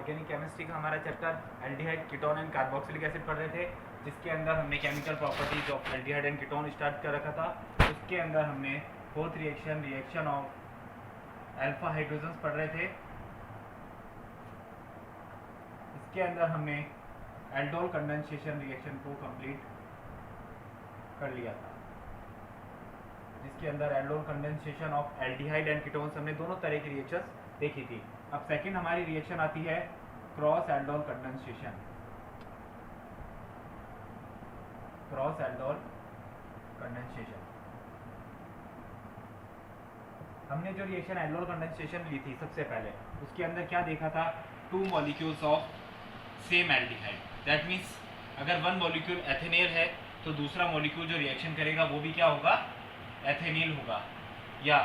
Organic chemistry का हमारा chapter aldehyde ketone and carboxylic acid पढ़ रहे थे, जिसके अंदर हमने chemical properties of aldehyde and ketone start कर रखा था। उसके अंदर हमने fourth reaction of alpha hydrogens पढ़ रहे थे। इसके अंदर हमने एल्डोल कंडेंसेशन रिएक्शन को कंप्लीट कर लिया था, जिसके अंदर aldol condensation of aldehyde and ketones हमने दोनों तरह की रिएक्शंस देखी थी। अब सेकंड हमारी रिएक्शन आती है cross aldol condensation. Cross aldol condensation हमने जो रिएक्शन एल्डोल कंडेंसेशन ली थी सबसे पहले, उसके अंदर क्या देखा था? Two molecules of same aldehyde. That means अगर वन मॉलिक्यूल एथेनेल है तो दूसरा मॉलिक्यूल जो रिएक्शन करेगा वो भी क्या होगा? एथेनील होगा। या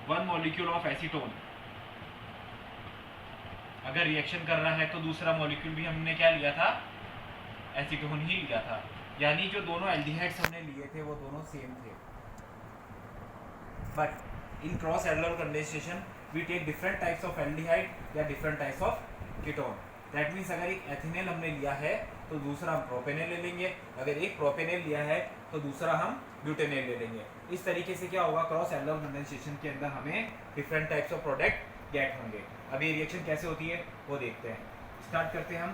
वन मॉलिक्यूल ऑफ एसीटोन अगर रिएक्शन कर रहा है तो दूसरा मॉलिक्यूल भी हमने क्या लिया था? एसीटोन ही लिया था। यानी जो दोनों एल्डिहाइड्स हमने लिए थे वो दोनों सेम थे। But in cross aldol condensation we take different types of aldehyde या different types of ketone. That means अगर एक एथेनेल हमने लिया है तो दूसरा हम प्रोपेनेल ले लेंगे, अगर एक प्रोपेनेल लिया है तो दूसरा हम ब्यूटेनेल ले लेंगे। इस तरीके से क्या होगा? क्रॉस एल्डोल कंडेंसेशन के अंदर हमें different types of product get होंगे। अब ये रिएक्शन कैसे होती है वो देखते हैं। स्टार्ट करते हैं हम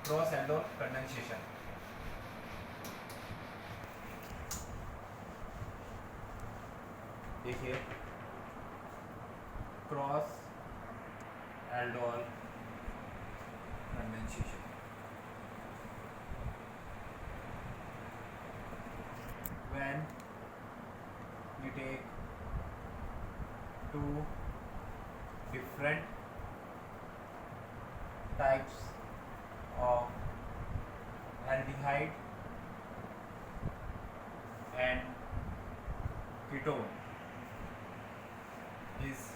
क्रॉस एल्डोल कंडेंसेशन। देखिए, cross aldol condensation when we take two different types of aldehyde and ketone is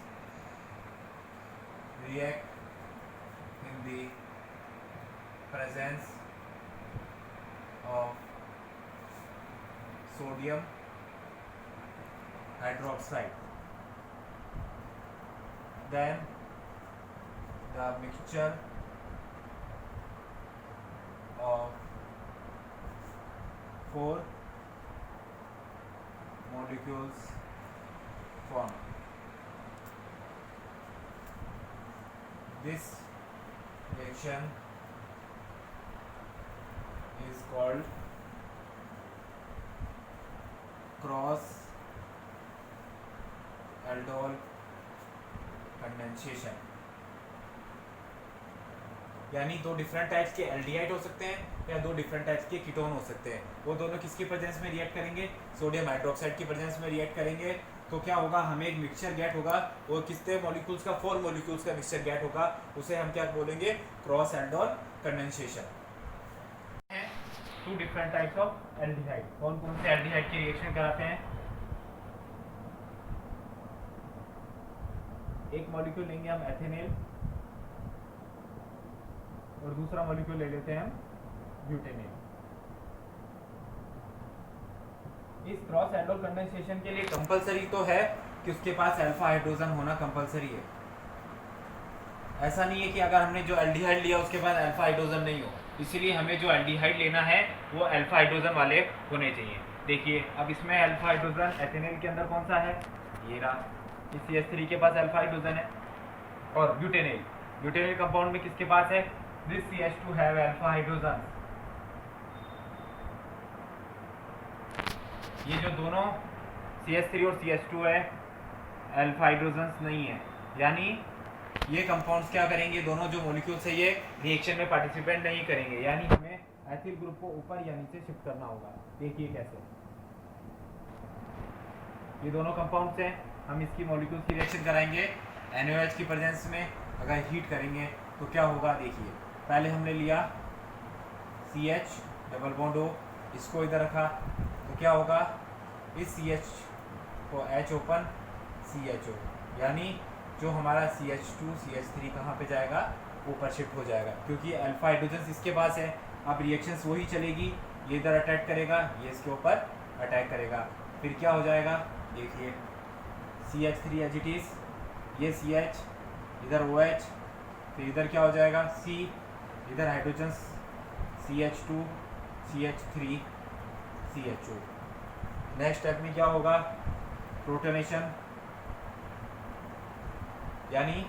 react in the presence of sodium hydroxide, then the mixture of 4 molecules form. This reaction is called cross aldol condensation. यानी दो different types के aldehyde हो सकते हैं या दो different types के ketone हो सकते हैं। वो दोनों किसके प्रेजेंस में रिएक्ट करेंगे? सोडियम हाइड्रोक्साइड की प्रेजेंस में रिएक्ट करेंगे। तो क्या होगा? हमें एक मिक्सचर गेट होगा, वो कितने मॉलिक्यूल्स का? 4 मॉलिक्यूल्स का मिक्सचर गेट होगा। उसे हम क्या बोलेंगे? Cross aldol condensation. Two different types of aldehyde. कौन कौन से एल्डिहाइड की रिएक्शन कराते हैं? एक मॉलिक्यूल लेंगे हम एथेनेल और दूसरा मॉलिक्यूल ले लेते हैं हम ब्यूटेनेल। इस क्रॉस एल्डोल कंडेंसेशन के लिए कंपलसरी तो है कि उसके पास अल्फा हाइड्रोजन होना कंपलसरी है। ऐसा नहीं है कि अगर हमने जो एल्डिहाइड लिया उसके पास अल्फा हाइड्रोजन नहीं हो। इसीलिए हमें जो एल्डिहाइड लेना है वो अल्फा हाइड्रोजन वाले होने चाहिए। देखिए, अब इसमें अल्फा हाइड्रोजन एथेनेल के अंदर कौन सा है? ये रहा। इस CH3 के पास अल्फा हाइड्रोजन है। और ब्यूटेनेल कंपाउंड में किसके पास है? This CH2 have alpha hydrogen. ये जो दोनों CH3 और CH2 है, अल्फा हाइड्रोजन्स नहीं है। यानी ये कंपाउंड्स क्या करेंगे? दोनों जो मॉलिक्यूल्स है ये रिएक्शन में पार्टिसिपेट नहीं करेंगे। यानी हमें एथिल ग्रुप को ऊपर या नीचे शिफ्ट करना होगा। देखिए कैसे, ये दोनों कंपाउंड्स हैं, हम इसकी मॉलिक्यूल्स की रिएक्शन कराएंगे NaOH की प्रेजेंस में। अगर हीट करेंगे तो क्या होगा? देखिए, पहले हमने लिया CH डबल बॉन्ड O, इसको इधर रखा तो क्या होगा? इस CH को H ओपन CHO, यानी जो हमारा CH2 CH3 कहाँ पे जाएगा? ऊपर शिफ्ट हो जाएगा, क्योंकि अल्फा हाइड्रोजन इसके पास है। अब रिएक्शंस वही चलेगी, ये इधर अटैक करेगा, ये इसके ऊपर अटैक करेगा, फिर क्या हो जाएगा? देखिए, CH3 एच इट इज, ये CH, इधर OH, तो इधर क्या हो जाएगा C, इधर hydrogen CH2 CH3 CHO। Next step में क्या होगा, प्रोटोनेशन, यानी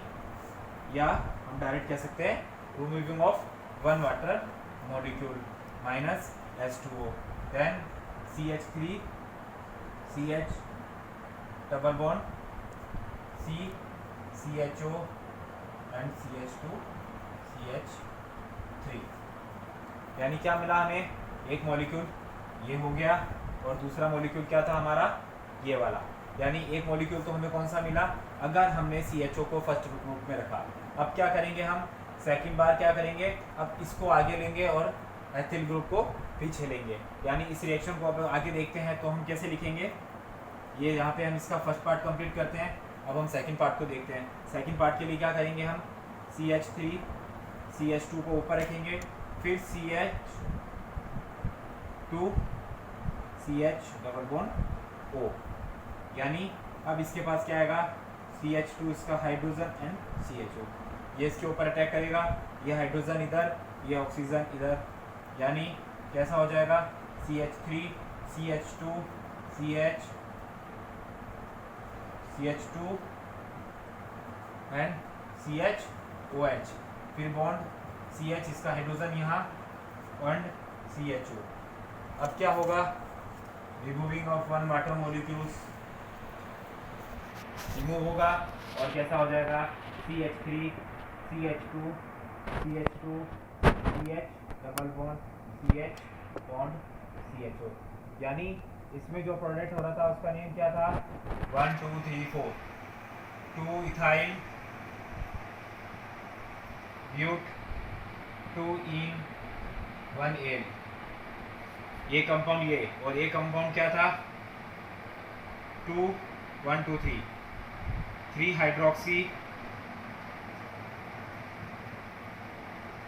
या हम डायरेक्ट कह सकते हैं removing of one water molecule minus H2O, then CH3 CH double bond C CHO and CH2 CH3। यानी क्या मिला हमें, एक मॉलिक्यूल ये हो गया और दूसरा मॉलिक्यूल क्या था हमारा, ये वाला। यानी एक मॉलिक्यूल तो हमें कौन सा मिला, अगर हमने CHO को फर्स्ट ग्रुप में रखा। अब क्या करेंगे हम, सेकंड बार क्या करेंगे, अब इसको आगे लेंगे और एथिल ग्रुप को पीछे लेंगे। यानी इस रिएक्शन को अब आगे देखते हैं तो हम कैसे लिखेंगे, ये यहाँ पे हम इसका फर्स्ट पार्ट कंप्लीट करते हैं। अब हम सेकंड पार्ट को देखते हैं। सेकंड पार्ट के लिए क्या करेंगे हम, CH3 CH2 को ऊपर रखेंगे, फिर CH2 CH double bond O। यानी अब इसके पास क्या आएगा, CH2 इसका हाइड्रोजन एंड CHO, ये इसके ऊपर अटैक करेगा, ये हाइड्रोजन इधर, ये ऑक्सीजन इधर। यानी कैसा हो जाएगा, CH3 CH2 CH2 and CHOH, फिर बॉन्ड CH इसका हाइड्रोजन यहाँ एंड CHO। अब क्या होगा, removing of one water molecules remove होगा और कैसा हो जाएगा, CH3 CH2 CH2 CH double bond CH bond CHO। यानी इसमें जो प्रोडक्ट हो रहा था उसका नेम क्या था, 1 2 3 4 2 इथाइल ब्यूट 2 इन 1 एल, ये कंपाउंड ये, और ये कंपाउंड क्या था, 2 1 2 3 3 हाइड्रोक्सी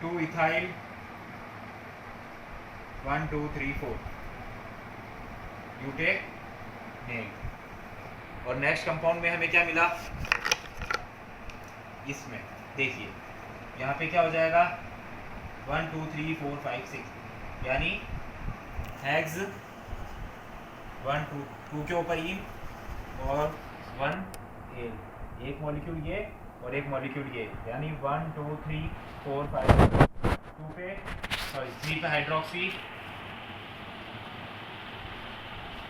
2 इथाइल 1 2 3 4 ब्यूटेनेल। और नेक्स्ट कंपाउंड में हमें क्या मिला, इसमें देखिए यहाँ पे क्या हो जाएगा, 1 2 3 4 5 6, यानी हेक्स 1 2 2 के ऊपर इन और 1 एल, एक मॉलिक्यूल ये और एक मॉलिक्यूल ये, यानी 1 2 3 4 5 2 पे सॉरी 3 पे हाइड्रोक्सी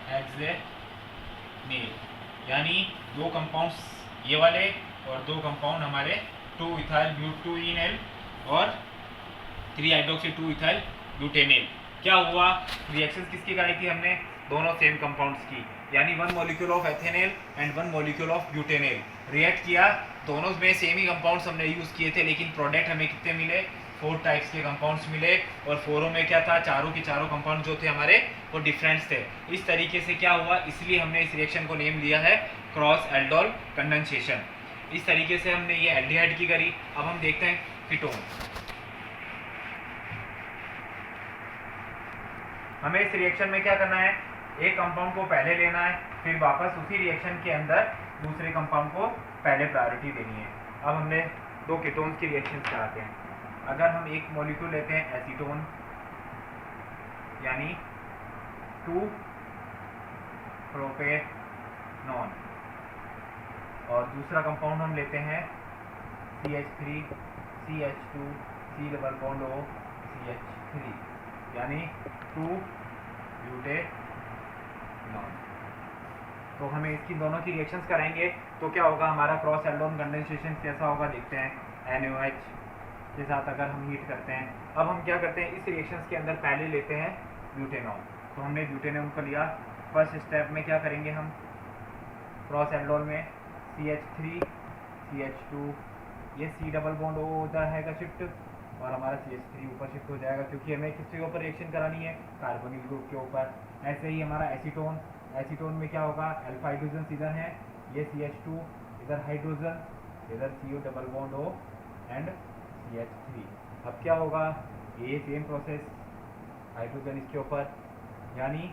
हेक्सेनील। यानी दो कंपाउंड्स ये वाले और दो कंपाउंड हमारे 2 इथाइल ब्यूट 2 इनएल और 3 हाइड्रोक्सी 2 इथाइल ब्यूटेनेल। क्या हुआ, रिएक्शन किसकी कराई थी हमने, दोनों सेम कंपाउंड्स की, यानी 1 molecule of ethanal and 1 molecule of butanal react किया। दोनों में सेम ही कंपाउंड्स हमने यूज़ किए थे, लेकिन प्रोडक्ट हमें कितने मिले, 4 टाइप्स के कंपाउंड्स मिले। और 4 में क्या था, चारों के चारों कंपाउंड जो थे हमारे वो डिफरेंट थे। इस तरीके से क्या हुआ, इसलिए हमने इस रिएक्शन को नेम लिया है क्रॉस एल्डोल कंडेंसेशन। इस तरीके से हमने ये एल्डिहाइड की करी। अब हम देखते हैं कीटोन। हमें इस रिएक्शन में क्या करना है, एक कंपाउंड को पहले लेना है, फिर वापस उसी रिएक्शन के अंदर दूसरे कंपाउंड को पहले प्रायोरिटी देनी है। अब हमने दो कीटोन्स की रिएक्शन कराते हैं। अगर हम एक मॉलिक्यूल लेते हैं एसीटोन, यानी 2 प्रोपेनॉन, और दूसरा कंपाउंड हम लेते हैं CH3 CH2 C double bond O CH3, यानी 2 ब्यूटेनॉन। तो हमें इसकी दोनों की रिएक्शंस कराएंगे तो क्या होगा, हमारा क्रॉस एल्डोन कंडेंसेशन कैसा होगा देखते हैं। NaOH के साथ अगर हम हीट करते हैं, अब हम क्या करते हैं, इस रिएक्शंस के अंदर पहले लेते हैं ब्यूटेनॉल। तो हमने ब्यूटेनॉल को लिया, फर्स्ट स्टेप में क्या करेंगे हम, क्रॉस एल्डोन में CH3 CH2, ये C डबल बॉन्ड O होता है का शिफ्ट, और हमारा CH3 ऊपर शिफ्ट हो जाएगा, क्योंकि हमें किसके ऊपर रिएक्शन करानी है, कार्बोनिल ग्रुप के ऊपर। ऐसे ही हमारा एसीटोन, एसीटोन में क्या होगा, अल्फा हाइड्रोजन इधर है, ये CH2 इधर हाइड्रोजन, इधर CO double bond O and CH3। अब क्या होगा, ये सेम प्रोसेस, हाइड्रोजन इसके ऊपर, यानी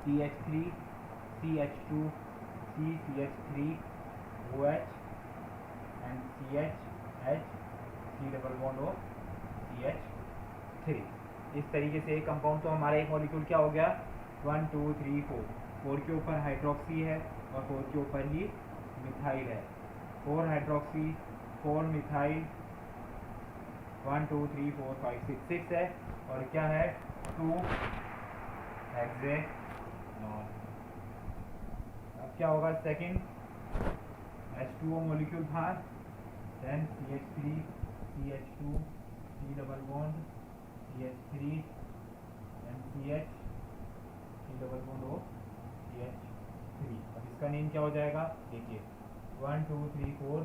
CH3 CH2 C CH3 OH and CH H3 CH3। इस तरीके से एक कंपाउंड, तो हमारा एक मॉलिक्यूल क्या हो गया, 1 2 3 4, 4 के ऊपर हाइड्रोक्सी है और 4 के ऊपर ही मिथाइल है, 4 हाइड्रोक्सी 4 मिथाइल, 1 2 3 4 5 6 6 है, और क्या है 2 हेक्सेनॉन। अब क्या होगा, सेकंड H2O मॉलिक्यूल था, then CH3 CH2 C double bond CH3 and CH C double bond O CH3। अब इसका नेम क्या हो जाएगा, देखिए 1 2 3 4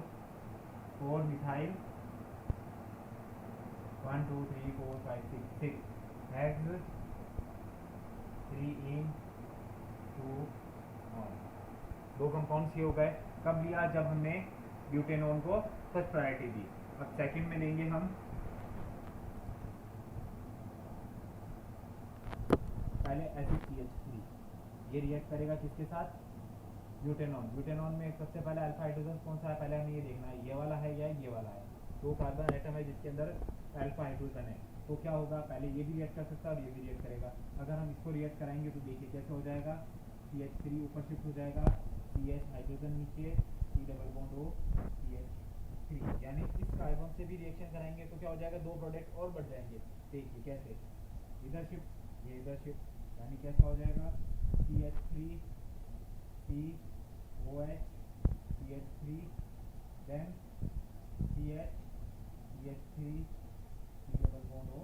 4 मिथाइल, 1 2 3 4 5 6 6 हेक्स, 3 इन 2 ऑन। दो कंपाउंड्स ये हो गए। कब लिया, जब हमने ब्यूटेनॉन को फर्स्ट प्रायोरिटी दी। अब सेकंड में लेंगे हम, पहले SiCH3, ये रिएक्ट करेगा किसके साथ, ब्यूटेनॉन। ब्यूटेनॉन में सबसे पहले अल्फा हाइड्रोजन कौन सा है, पहले हमें ये देखना है, ये वाला है या ये वाला है। दो कार्बन एटम है जिसके अंदर अल्फा हाइड्रोजन है, तो क्या होगा, पहले ये भी रिएक्ट कर सकता है और ये भी रिएक्ट करेगा। अगर हम इसको रिएक्ट कराएंगे तो देखिए कैसे हो जाएगा, CH3 ऊपर शिफ्ट हो जाएगा, CH हाइड्रोजन नीचे, C double bond O CH3, यानी इस कार्बन से भी रिएक्शन कराएंगे तो क्या हो जाएगा, दो प्रोडक्ट और बढ़ जाएंगे। देखिए कैसे, इधर शिफ्ट, ये इधर शिफ्ट, यानी कैसा हो जाएगा, CH3 COH CH3, then CH CH3 C double bond O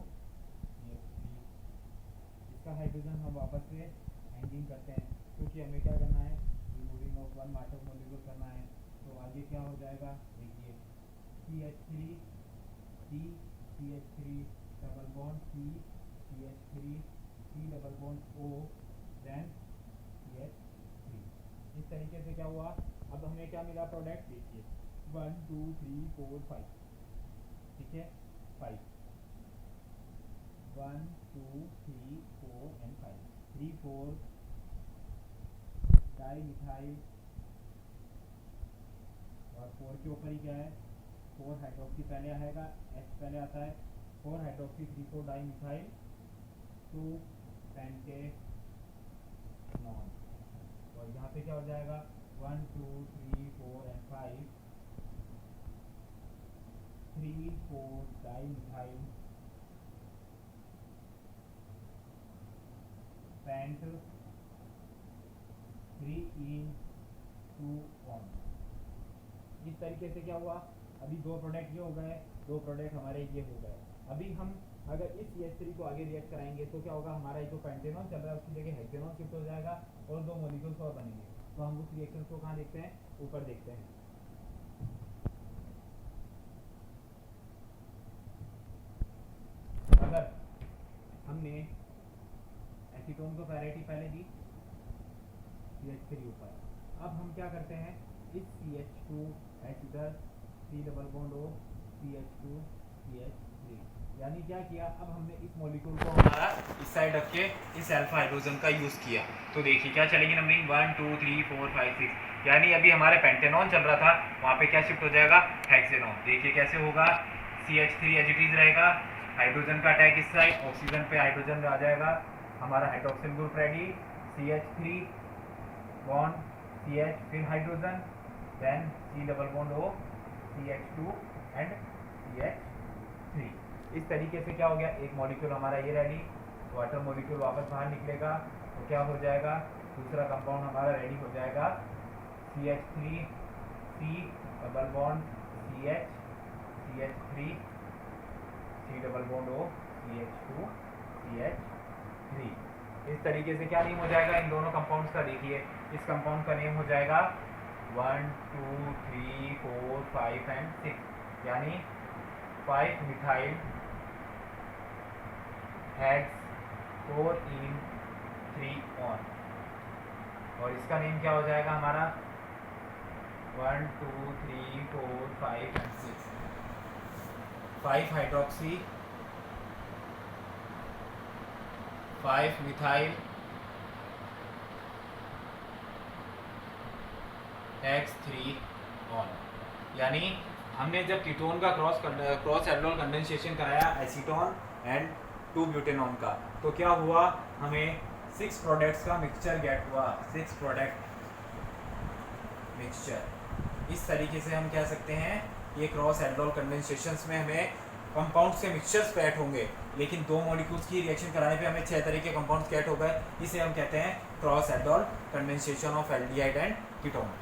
CH3। इसका हाइड्रोजन हम वापस से हैंगिंग करते हैं, क्योंकि हमें क्या करना है, removing of one atom molecule करना है। तो आगे क्या हो जाएगा, देखिए CH3 C CH3 double bond C CH3 C double bond O, then CH3। इस तरीके से क्या हुआ, अब हमें क्या मिला प्रोडक्ट, देखिए 1 2 3 4 5, ठीक है 5, 1 2 3 4 एंड 5, 3 4 डाई मिथाइल, और 4 के ऊपर ही क्या है, 4 हाइड्रोक्सी पहले आएगा, H पहले आता है, 4 हाइड्रोक्सी 3 4 डाई मिथाइल 2 पेंटेनॉन, और यहाँ पे क्या हो जाएगा 1 2 3 4 and 5, 3 4 di methyl paint 3 in 2 on. इस तरीके से क्या हुआ, अभी दो प्रोडक्ट ये हो गए, दो प्रोडक्ट हमारे ये हो गए। अभी हम अगर इस CH3 को आगे रिएक्ट कराएंगे तो क्या होगा, हमारा जो पेंटेनॉन चल रहा है उसकी जगह हेक्सेनॉन शिफ्ट हो जाएगा और दो मॉलिक्यूल्स और बनेंगे। तो हम उस रिएक्शन को कहाँ देखते हैं, ऊपर देखते हैं। अगर हमने एसीटोन को प्रायोरिटी पहले दी, CH3 ऊपर, अब हम क्या करते हैं, इस CH2 H इधर, C double bond O CH2 CH3, यानी क्या किया, अब हमने इस मॉलिक्यूल को हमारा इस साइड रख के इस अल्फा हाइड्रोजन का यूज़ किया। तो देखिए क्या चलेगी नंबरिंग 1 2 3 4 5 6, यानी अभी हमारे पेंटेनॉन चल रहा था, वहाँ पे क्या शिफ्ट हो जाएगा, हेक्सेनॉन। देखिए कैसे होगा, CH3 एज इट इज रहेगा, हाइड्रोजन का अटैक इस साइड, ऑक्सीजन पे हाइड्रोजन आ जाएगा, हमारा hydroxyl group ready, CH3 bond CH, फिर hydrogen, then C double bond O CH2 and CH3। इस तरीके से क्या हो गया, एक मॉलिक्यूल हमारा ये रेडी, वाटर मॉलिक्यूल वापस बाहर निकलेगा तो क्या हो जाएगा, दूसरा कंपाउंड हमारा रेडी हो जाएगा, CH3 C double bond CH CH3 C double bond O CH2 CH3। इस तरीके से क्या नेम हो जाएगा इन दोनों कंपाउंड्स का, देखिए इस कंपाउंड का नेम हो जाएगा 1 2 3 4 5 एंड 6, यानी 5 मिथाइल हेक्स 4 इन 3 ऑन, और इसका नेम क्या हो जाएगा हमारा 1 2 3 4 5 and 6, 5 hydroxy 5 methyl X3 on, यानी हमने जब कीटोन का क्रॉस एल्डोल कंडेंसेशन कराया एसीटोन एंड 2 ब्यूटेनॉन का, तो क्या हुआ, हमें 6 प्रोडक्ट्स का मिक्सचर गेट हुआ, 6 प्रोडक्ट मिक्सचर। इस तरीके से हम कह सकते हैं ये क्रॉस एल्डोल कंडेंसेशंस में हमें कंपाउंड्स के मिक्सचर्स कैट होंगे, लेकिन 2 मॉलिक्यूल्स की रिएक्शन कराने पे हमें 6 तरह के कंपाउंड्स कैट हो गए। इसे हम कहते हैं cross aldol condensation of aldehyde and ketone.